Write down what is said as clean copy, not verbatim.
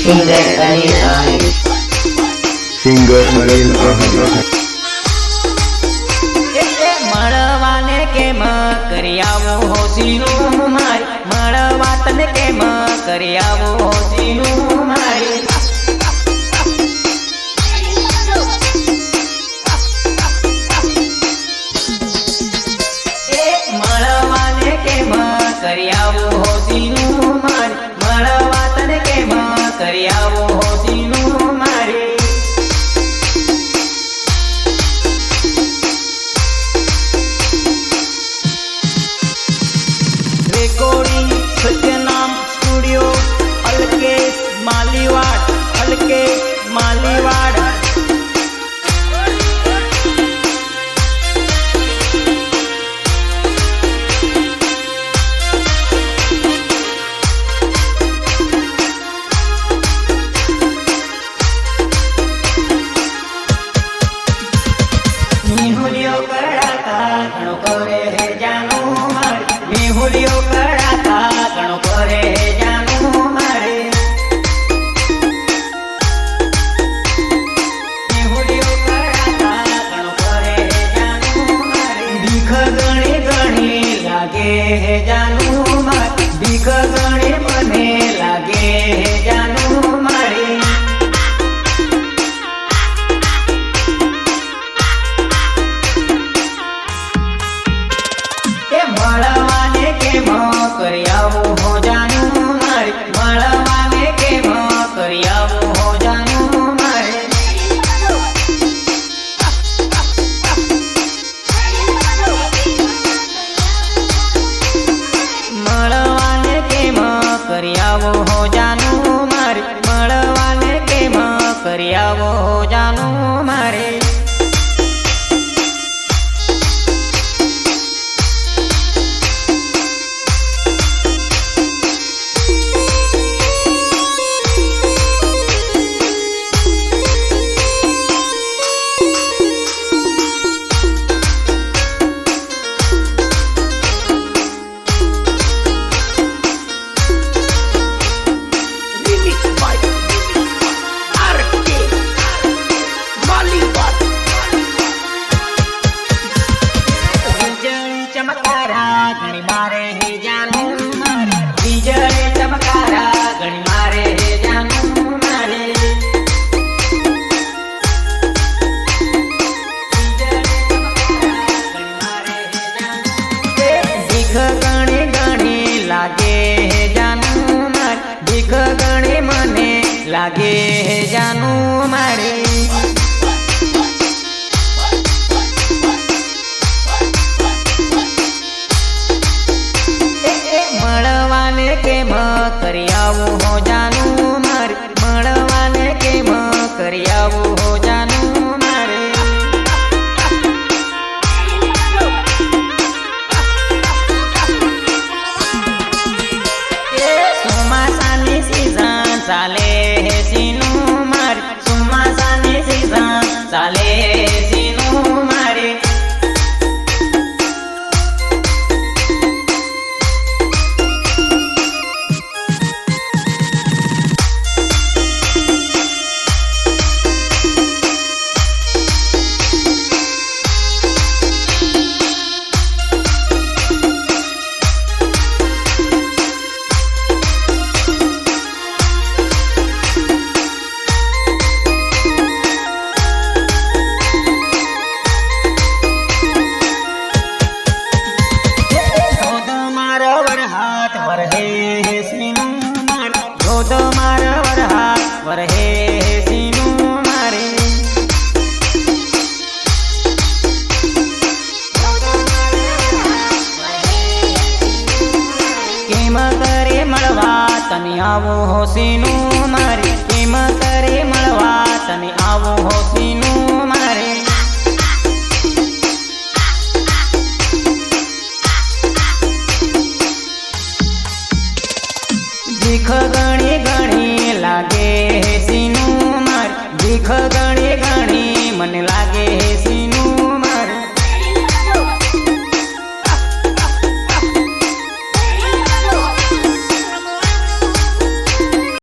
Singer Anil Ahir. Singer Anil Ahir. મળવાને કેમ કરી આવો હોશીનું મારી, મળવા તને કેમ કરી આવો હોશીનું મારી. મળવાને કેમ કરી આવો હોશીનું મારી, મળવા તને કેમ કરી આવો હોશીનું મારી. Recording સત્યનામ studio, અલકેશ માલીવાડ, અલકેશ માલીવાડ. મેહુલિયો કડાતા ઘણો કરે હે જાનું મારે, મેહુલિયો કડાતા ઘણો કરે હે જાનું મારે. મેહુલિયો કડાતા ઘણો કરે હે જાનું મારે. ભીખ ગણી ગણી લાગે હે જાનું મારે, ભીખ ગણી મને લાગે હે જાનું મારે. મળવાને કેમ કરી આવો હો જાનું મારી, મળવાને કેમ કરી આવો હો જાનું મારે. મળવાને કેમ કરી આવો હો જાનું મારી, મળવાને કેમ કરી આવો હો જાનું મારે. ચમકારા ઘણી મારે હે જાનું મારે, વીજળી ચમકારા ઘણી મારે હે જાનું મારે. ભીખ ગણી ગણી લાગે હે જાનું મારે, ભીખ ગણી મને લાગે હે જાનું મારે. મળવાને કેમ કરી આવો હો જાનું મારે, મળવાને કેમ કરી આવો હો જાનું મારે. ચોમાસાની સીઝન ચાલે હે સીનું મારે, ચોમાસાની સીઝન ચાલે હે સીનું મારે. વરહે હે સીનું મારે, ધોધ મારા વરહાત વરહે હે સીનું મારે. કેમ કરે મળવા તને આવો હો સીનું મારે, કેમ કરે મળવા તને આવો હો સીનું મારે. ભીખ ગણી ગણી લાગે હે સીનું મારે, ભીખ